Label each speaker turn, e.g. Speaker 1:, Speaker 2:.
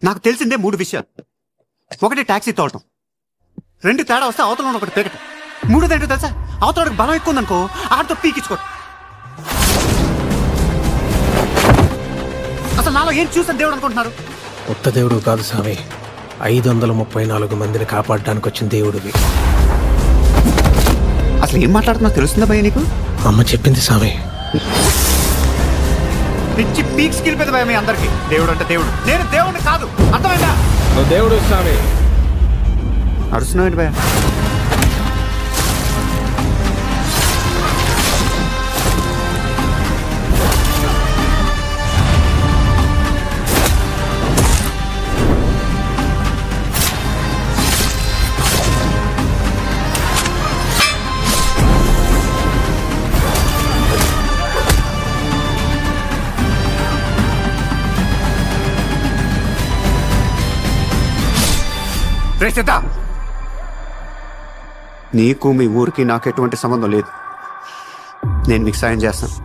Speaker 1: నాకు తెలిసిందే 3 విషయాలు. 1 టాక్సీ తోలటం, 2 తేడా వస్తే అవతల ఒకటి పీకటం, 3 ఏంటో తెలుసా, అవతలకి బలం ఎక్కువ ఉందనుకో ఆడితో పీకించుకోవటం. అసలు నాలో ఏం చూసాను దేవుడు అనుకుంటున్నారు?
Speaker 2: కొత్త దేవుడు కాదు స్వామి, 534 మందిని కాపాడడానికి వచ్చిన దేవుడివి.
Speaker 1: అసలు ఏం మాట్లాడుతున్నా తెలుస్తుందా భయ నీకు?
Speaker 2: అమ్మ చెప్పింది స్వామి.
Speaker 1: పిచ్చి పీక్స్ కిలిపోయింది భయ మీ అందరికి. దేవుడు అంటే దేవుడు, నేను దేవుడిని కాదు, అర్థమైందా?
Speaker 2: నువ్వు దేవుడు స్వామి.
Speaker 1: అరుస్తున్నావు భయ? నీకు మీ ఊరికి నాకు ఎటువంటి సంబంధం లేదు. నేను మీకు సాయం చేస్తాను.